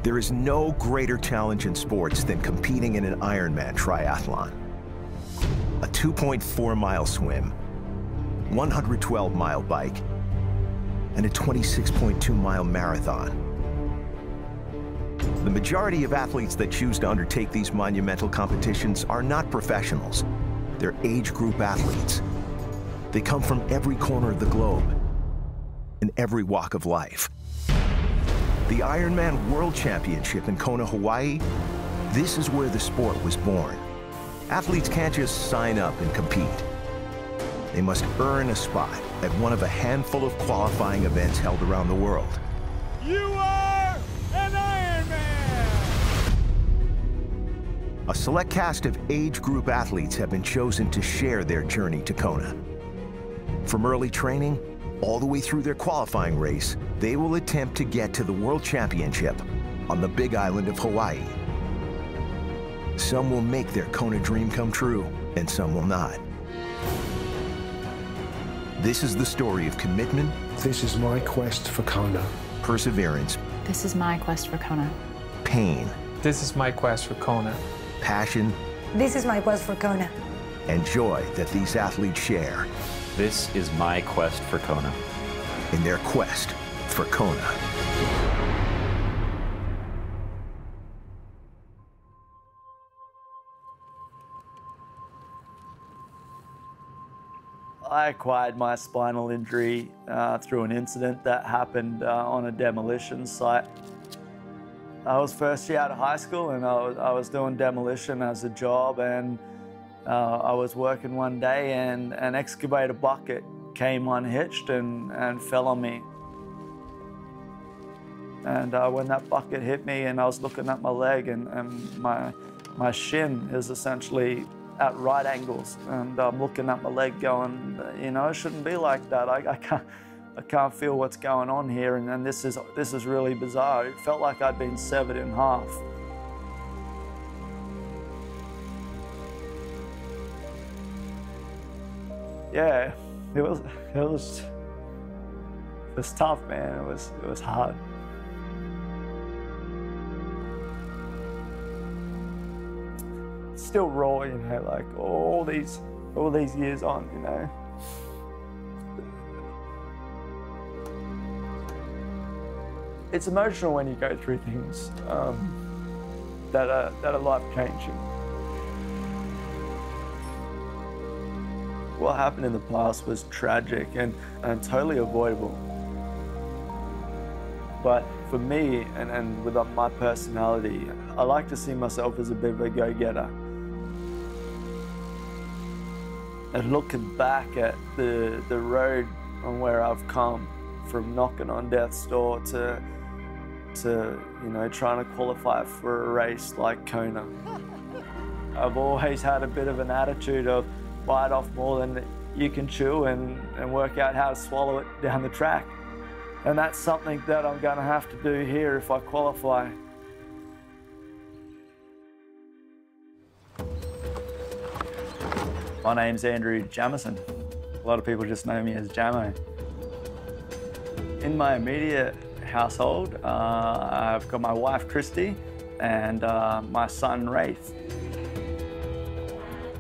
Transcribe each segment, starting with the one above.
There is no greater challenge in sports than competing in an Ironman triathlon. A 2.4-mile swim, 112-mile bike, and a 26.2-mile marathon. The majority of athletes that choose to undertake these monumental competitions are not professionals. They're age group athletes. They come from every corner of the globe, in every walk of life. The Ironman World Championship in Kona, Hawaii, this is where the sport was born. Athletes can't just sign up and compete. They must earn a spot at one of a handful of qualifying events held around the world. You are an Ironman! A select cast of age group athletes have been chosen to share their journey to Kona. From early training all the way through their qualifying race, they will attempt to get to the World Championship on the big island of Hawaii. Some will make their Kona dream come true, and some will not. This is the story of commitment. This is my quest for Kona. Perseverance. This is my quest for Kona. Pain. This is my quest for Kona. Passion. This is my quest for Kona. And joy that these athletes share. This is my quest for Kona. In their quest for Kona. I acquired my spinal injury through an incident that happened on a demolition site. I was first year out of high school and I was doing demolition as a job, and I was working one day and an excavator bucket came unhitched and fell on me. And when that bucket hit me and I was looking at my leg, and my shin is essentially at right angles, and I'm looking at my leg going, you know, it shouldn't be like that. I can't feel what's going on here, and this is really bizarre. It felt like I'd been severed in half. Yeah, it was tough, man. It was hard. Still raw, you know, like all these years on, you know. It's emotional when you go through things that are life-changing. What happened in the past was tragic and totally avoidable. But for me, and with my personality, I like to see myself as a bit of a go-getter. And looking back at the road on where I've come, from knocking on death's door to you know, trying to qualify for a race like Kona. I've always had a bit of an attitude of bite off more than you can chew and work out how to swallow it down the track. And that's something that I'm going to have to do here if I qualify. My name's Andrew Jamieson. A lot of people just know me as Jamo. In my immediate household, I've got my wife, Christy, and my son, Rafe.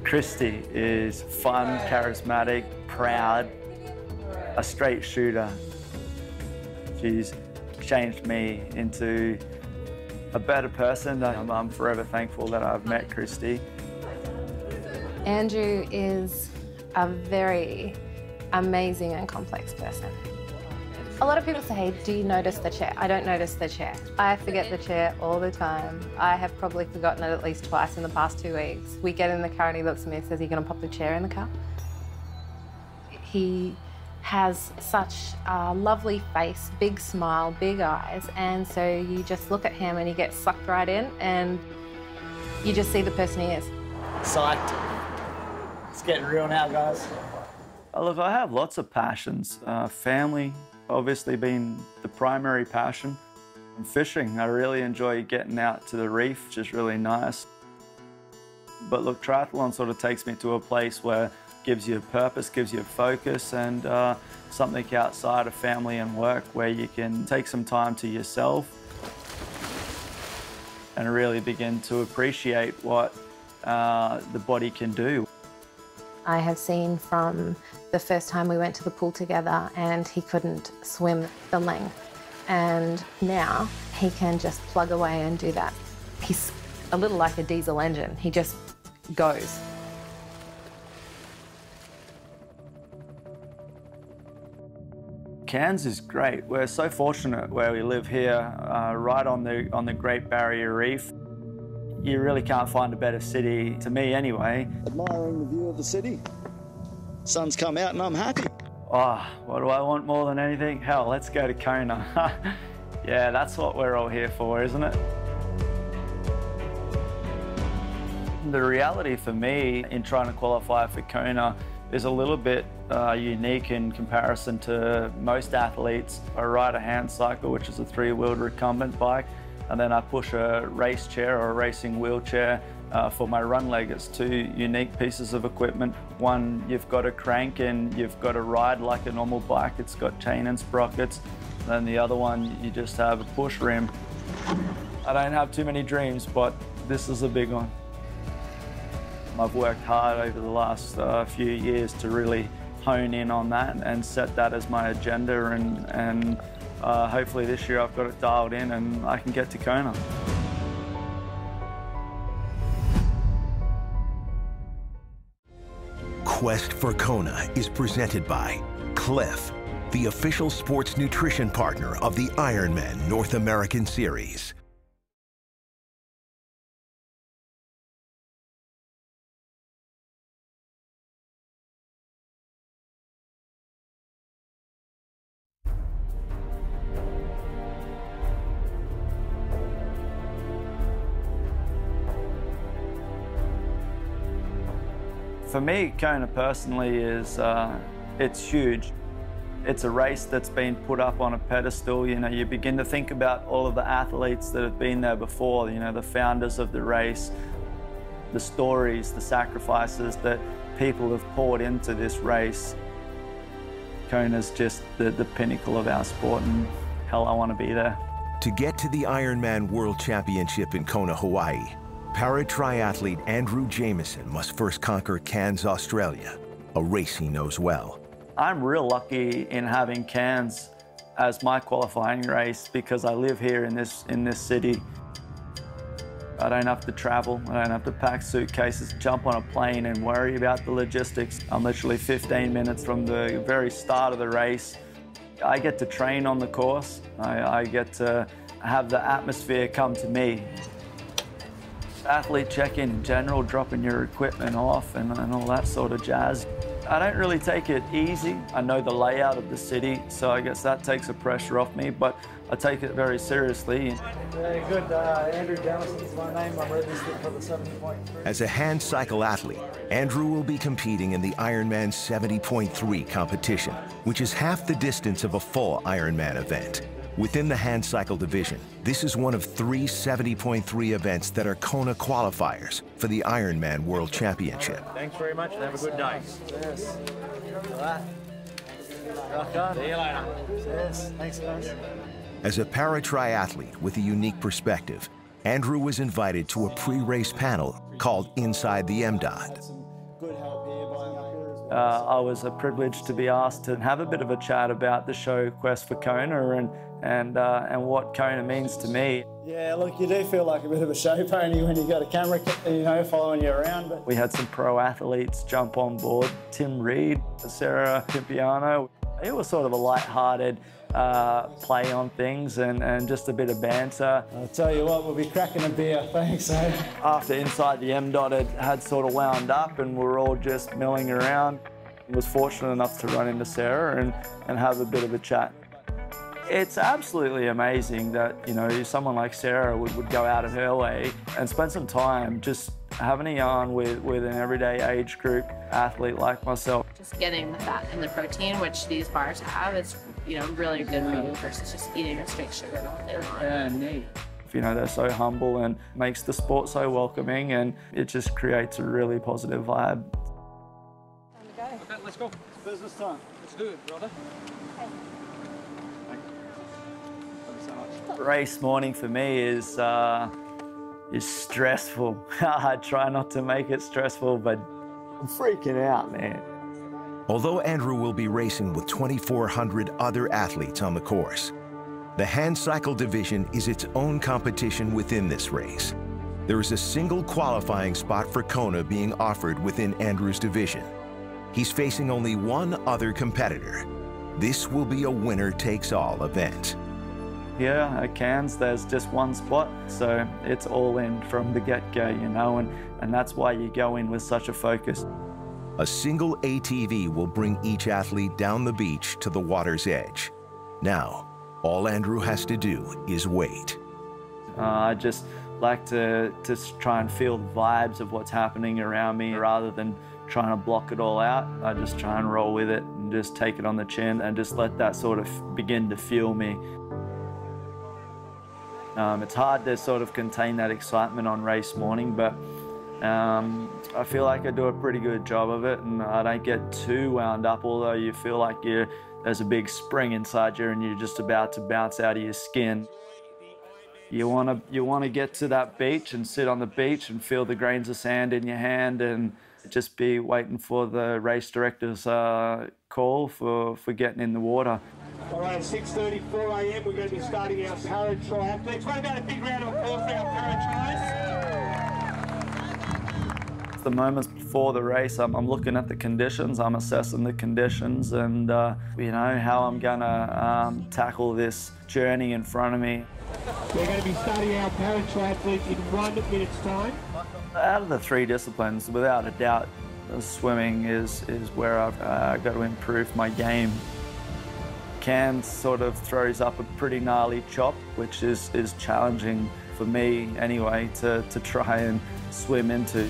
Christy is fun, charismatic, proud, a straight shooter. She's changed me into a better person. I'm forever thankful that I've met Christy. Andrew is a very amazing and complex person. A lot of people say, do you notice the chair? I don't notice the chair. I forget the chair all the time. I have probably forgotten it at least twice in the past 2 weeks. We get in the car and he looks at me and says, are you going to pop the chair in the car? He has such a lovely face, big smile, big eyes, and so you just look at him and he gets sucked right in and you just see the person he is. Psyched. It's getting real now, guys. Look, I have lots of passions. Family, obviously being the primary passion. And fishing, I really enjoy getting out to the reef, which is really nice. But look, triathlon sort of takes me to a place where it gives you a purpose, gives you a focus, and something outside of family and work where you can take some time to yourself. and really begin to appreciate what the body can do. I have seen from the first time we went to the pool together and he couldn't swim the length, and now he can just plug away and do that. He's a little like a diesel engine. He just goes. Cairns is great. We're so fortunate where we live here, right on the Great Barrier Reef. You really can't find a better city, to me anyway. Admiring the view of the city. Sun's come out and I'm happy. Oh, what do I want more than anything? Hell, let's go to Kona. Yeah, that's what we're all here for, isn't it? The reality for me in trying to qualify for Kona is a little bit unique in comparison to most athletes. I ride a hand cycle, which is a 3-wheeled recumbent bike, and then I push a race chair or a racing wheelchair for my run leg. It's 2 unique pieces of equipment. One, you've got a crank and you've got to ride like a normal bike. It's got chain and sprockets. And then the other one, you just have a push rim. I don't have too many dreams, but this is a big one. I've worked hard over the last few years to really hone in on that and set that as my agenda, and hopefully this year I've got it dialed in and I can get to Kona. Quest for Kona is presented by CLIF, the official sports nutrition partner of the Ironman North American Series. For me, Kona personally is, it's huge. It's a race that's been put up on a pedestal. You know, you begin to think about all of the athletes that have been there before, you know, the founders of the race, the stories, the sacrifices that people have poured into this race. Kona's just the pinnacle of our sport, and hell, I want to be there. To get to the Ironman World Championship in Kona, Hawaii, para-triathlete Andrew Jamieson must first conquer Cairns, Australia, a race he knows well. I'm real lucky in having Cairns as my qualifying race because I live here in this city. I don't have to travel, I don't have to pack suitcases, jump on a plane and worry about the logistics. I'm literally 15 minutes from the very start of the race. I get to train on the course. I get to have the atmosphere come to me. Athlete check-in in general, dropping your equipment off and all that sort of jazz. I don't really take it easy. I know the layout of the city, so I guess that takes the pressure off me, but I take it very seriously. Very good. Andrew Jamieson is my name. I'm registered for the 70.3. As a hand cycle athlete, Andrew will be competing in the Ironman 70.3 competition, which is half the distance of a full Ironman event. Within the hand cycle division, this is one of 3 70.3 events that are Kona qualifiers for the Ironman World Championship. Thanks very much and have a good day. Yes. Rock on. See you later. Yes. Thanks, guys. As a para-triathlete with a unique perspective, Andrew was invited to a pre-race panel called Inside the MDOT. I was privileged to be asked to have a bit of a chat about the show Quest for Kona and what Kona means to me. Yeah, look, you do feel like a bit of a show pony when you got a camera, you know, following you around. But we had some pro athletes jump on board. Tim Reed, Sarah Pimpiano. It was sort of a light-hearted play on things and just a bit of banter. I'll tell you what, we'll be cracking a beer, thanks. After Inside the MDOT, it had sort of wound up and we were all just milling around. I was fortunate enough to run into Sarah and have a bit of a chat. It's absolutely amazing that, you know, someone like Sarah would go out of her way and spend some time just having a yarn with an everyday age group athlete like myself. Just getting the fat and the protein, which these bars have, is, you know, really good for you versus just eating a straight sugar all day long. Yeah, neat. You know, they're so humble and makes the sport so welcoming, and it just creates a really positive vibe. Okay, let's go. Business time. Let's do it, brother. Race morning for me is is stressful. I try not to make it stressful, but I'm freaking out, man. Although Andrew will be racing with 2,400 other athletes on the course, the hand cycle division is its own competition within this race. There is a single qualifying spot for Kona being offered within Andrew's division. He's facing only one other competitor. This will be a winner-takes-all event. Here at Cairns, there's just one spot, so it's all in from the get-go, you know, and that's why you go in with such a focus. A single ATV will bring each athlete down the beach to the water's edge. Now, all Andrew has to do is wait. I just like to try and feel the vibes of what's happening around me rather than trying to block it all out. I just try and roll with it and just take it on the chin and just let that sort of begin to fuel me. It's hard to sort of contain that excitement on race morning, but I feel like I do a pretty good job of it, and I don't get too wound up, although you feel like there's a big spring inside you and you're just about to bounce out of your skin. You want to get to that beach and sit on the beach and feel the grains of sand in your hand and just be waiting for the race director's call for getting in the water. All right, at 6:34 a.m. we're going to be starting our para-triathletes. What about a big round of applause for our para-tris? The moments before the race, I'm looking at the conditions, I'm assessing the conditions and, you know, how I'm going to tackle this journey in front of me. We're going to be starting our para-triathletes in 1 minute's time. Out of the three disciplines, without a doubt, swimming is where I've got to improve my game. Cairns sort of throws up a pretty gnarly chop, which is challenging for me anyway to try and swim into.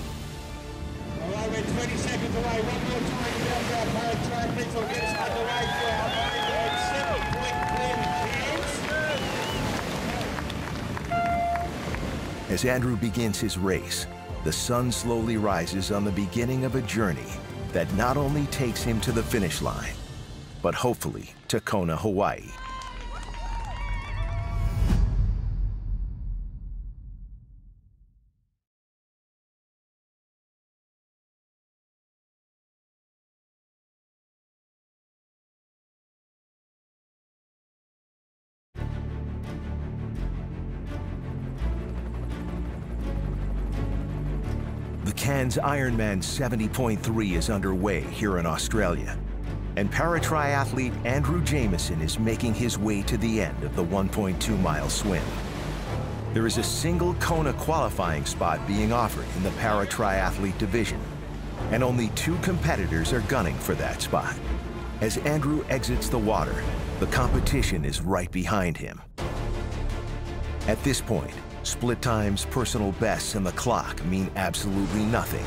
All right, we're 20 seconds away. One more time to get our para-triathletes will get us underway for our 7-point clear. As Andrew begins his race, the sun slowly rises on the beginning of a journey that not only takes him to the finish line, but hopefully to Kona, Hawaii. The Cairns IRONMAN 70.3 is underway here in Australia, and para-triathlete Andrew Jamieson is making his way to the end of the 1.2-mile swim. There is a single Kona qualifying spot being offered in the para-triathlete division, and only 2 competitors are gunning for that spot. As Andrew exits the water, the competition is right behind him. At this point, split times, personal bests, and the clock mean absolutely nothing.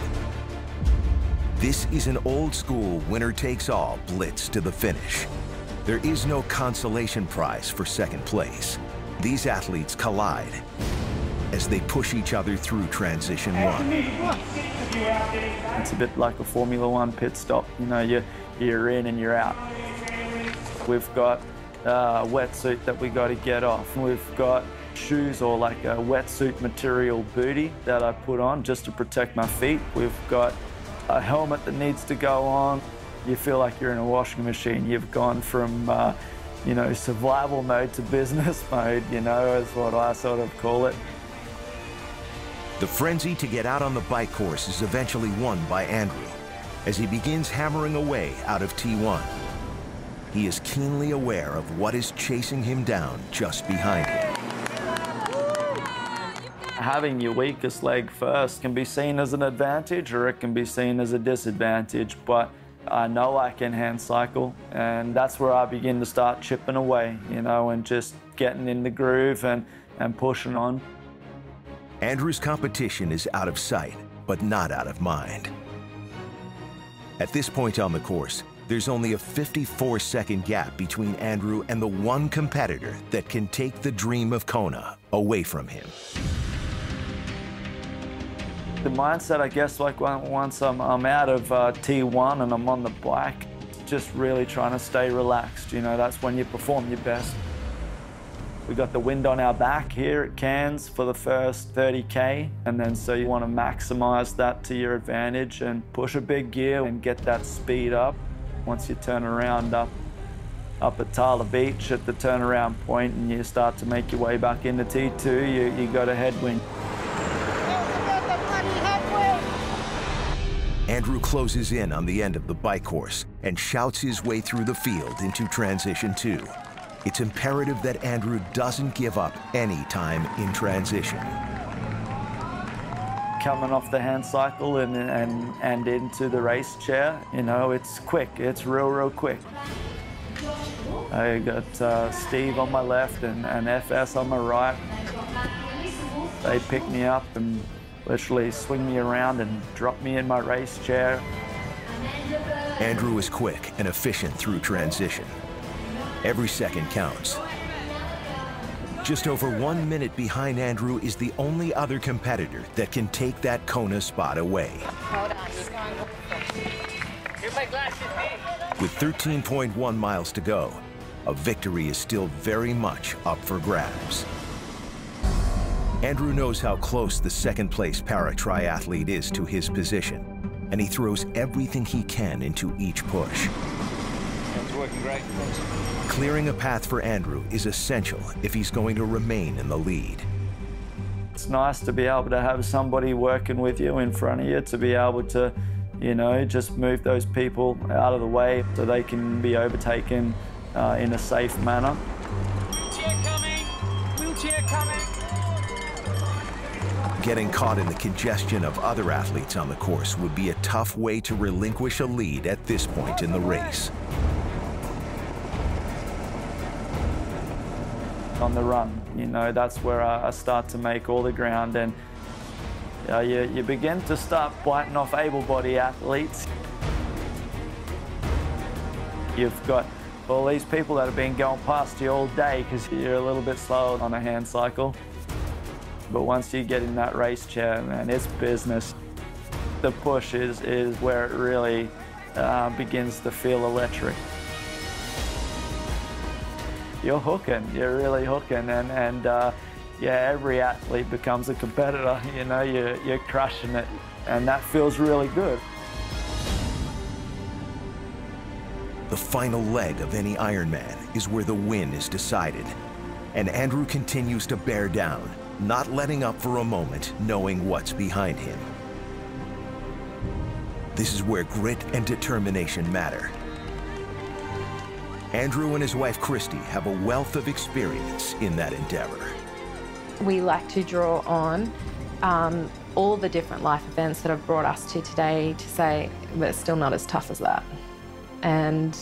This is an old-school winner-takes-all blitz to the finish. There is no consolation prize for second place. These athletes collide as they push each other through transition 1. It's a bit like a Formula 1 pit stop. You know, you're in and you're out. We've got a wetsuit that we got to get off. We've got shoes or like a wetsuit material bootie that I put on just to protect my feet. We've got a helmet that needs to go on. You feel like you're in a washing machine. You've gone from, you know, survival mode to business mode, you know, is what I sort of call it. The frenzy to get out on the bike course is eventually won by Andrew as he begins hammering away out of T1. He is keenly aware of what is chasing him down just behind him. Having your weakest leg first can be seen as an advantage or it can be seen as a disadvantage, but I know I can hand cycle, and that's where I begin to start chipping away, you know, and just getting in the groove and pushing on. Andrew's competition is out of sight, but not out of mind. At this point on the course, there's only a 54-second gap between Andrew and the one competitor that can take the dream of Kona away from him. The mindset, I guess, like once I'm out of T1 and I'm on the bike, just really trying to stay relaxed. You know, that's when you perform your best. We got the wind on our back here at Cairns for the first 30K, and then so you want to maximize that to your advantage and push a big gear and get that speed up. Once you turn around up at Tyler Beach at the turnaround point and you start to make your way back into T2, you got a headwind. Andrew closes in on the end of the bike course and shouts his way through the field into transition 2. It's imperative that Andrew doesn't give up any time in transition. Coming off the hand cycle and into the race chair, you know, it's quick. It's real quick. I got Steve on my left and FS on my right. They pick me up and literally swing me around and drop me in my race chair. Andrew is quick and efficient through transition. Every second counts. Just over 1 minute behind Andrew is the only other competitor that can take that Kona spot away. Hold on, you're going. Here's my glasses, With 13.1 miles to go, a victory is still very much up for grabs. Andrew knows how close the second-place para-triathlete is to his position, and he throws everything he can into each push. It's working great. Clearing a path for Andrew is essential if he's going to remain in the lead. It's nice to be able to have somebody working with you in front of you, to be able to, you know, just move those people out of the way so they can be overtaken in a safe manner. Wheelchair coming! Wheelchair coming! Getting caught in the congestion of other athletes on the course would be a tough way to relinquish a lead at this point in the race. On the run, you know, that's where I start to make all the ground, and you begin to start biting off able-bodied athletes. You've got all these people that have been going past you all day because you're a little bit slow on a hand cycle. But once you get in that race chair, man, it's business. The push is where it really begins to feel electric. You're hooking, you're really hooking, and yeah, every athlete becomes a competitor. You know, you're crushing it, and that feels really good. The final leg of any Ironman is where the win is decided, and Andrew continues to bear down, not letting up for a moment, knowing what's behind him. This is where grit and determination matter. Andrew and his wife, Christy, have a wealth of experience in that endeavor. We like to draw on all the different life events that have brought us to today to say, but it's still not as tough as that. And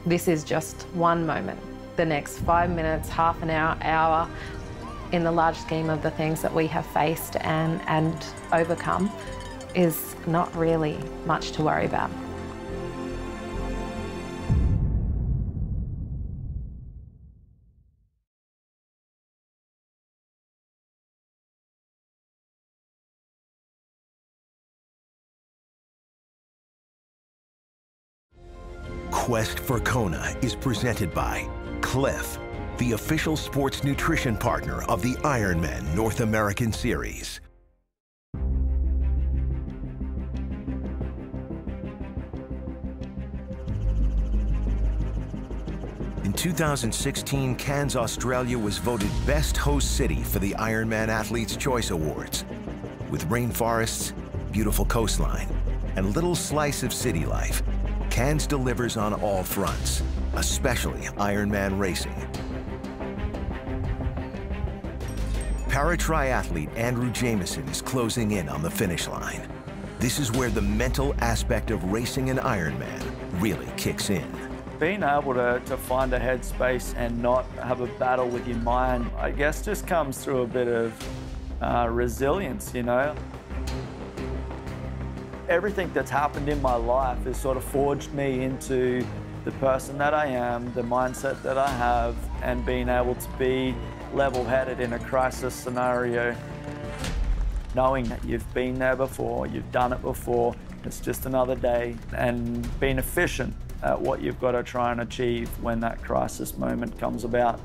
this is just one moment. The next 5 minutes, half an hour, in the large scheme of the things that we have faced and overcome, is not really much to worry about. Quest for Kona is presented by CLIF, the official sports nutrition partner of the Ironman North American Series. In 2016, Cairns, Australia was voted Best Host City for the Ironman Athletes' Choice Awards. With rainforests, beautiful coastline, and a little slice of city life, Cairns delivers on all fronts, especially Ironman racing. Para-triathlete Andrew Jamieson is closing in on the finish line. This is where the mental aspect of racing an Ironman really kicks in. Being able to find a headspace and not have a battle with your mind, I guess, just comes through a bit of resilience, you know. Everything that's happened in my life has sort of forged me into the person that I am, the mindset that I have, and being able to be level-headed in a crisis scenario. Knowing that you've been there before, you've done it before, it's just another day, and being efficient at what you've got to try and achieve when that crisis moment comes about.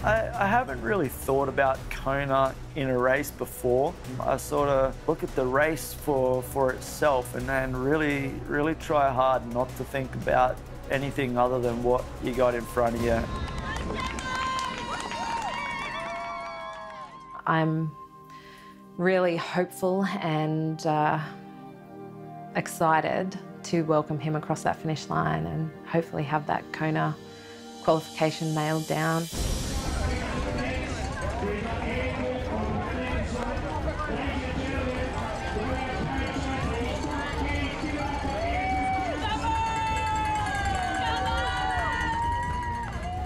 I haven't really thought about Kona in a race before. I sort of look at the race for itself and then really try hard not to think about anything other than what you got in front of you. I'm really hopeful and excited to welcome him across that finish line and hopefully have that Kona qualification nailed down.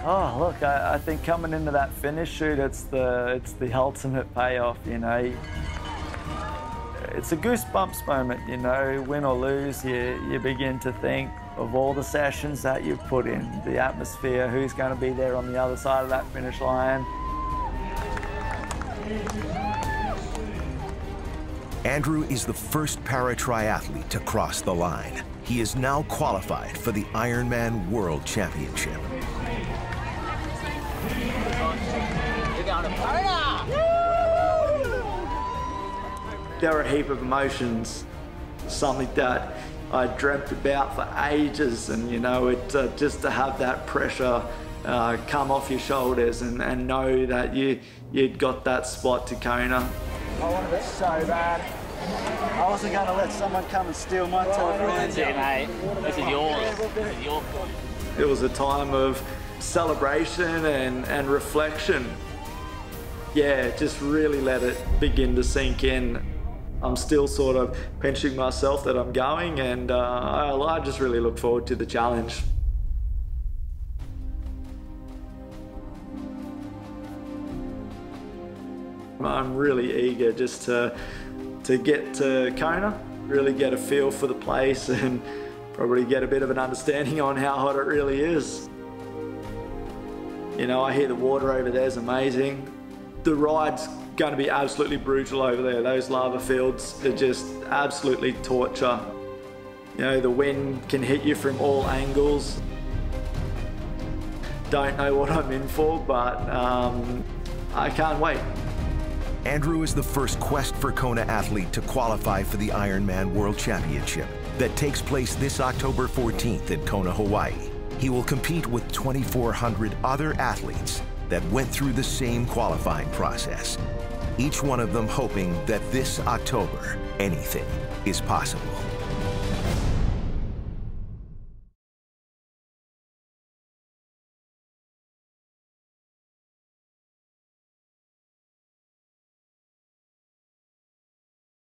Oh, look, I think coming into that finish shoot, it's the ultimate payoff, you know. It's a goosebumps moment, you know. Win or lose, you begin to think of all the sessions that you've put in, the atmosphere, who's going to be there on the other side of that finish line. Andrew is the first para-triathlete to cross the line. He is now qualified for the Ironman World Championship. There were a heap of emotions, something that I dreamt about for ages, and you know, just to have that pressure come off your shoulders and know that you'd got that spot to Kona. I wanted it so bad. I wasn't going to let someone come and steal my time. Mate, this is yours. This is your fault. It was a time of celebration and reflection. Yeah, just really let it begin to sink in. I'm still sort of pinching myself that I'm going, and I just really look forward to the challenge. I'm really eager just to get to Kona, really get a feel for the place and probably get a bit of an understanding on how hot it really is. You know, I hear the water over there is amazing. The ride's going to be absolutely brutal over there. Those lava fields are just absolutely torture. You know, the wind can hit you from all angles. Don't know what I'm in for, but I can't wait. Andrew is the first Quest for Kona athlete to qualify for the Ironman World Championship that takes place this October 14th in Kona, Hawaii. He will compete with 2,400 other athletes that went through the same qualifying process, each one of them hoping that this October, anything is possible.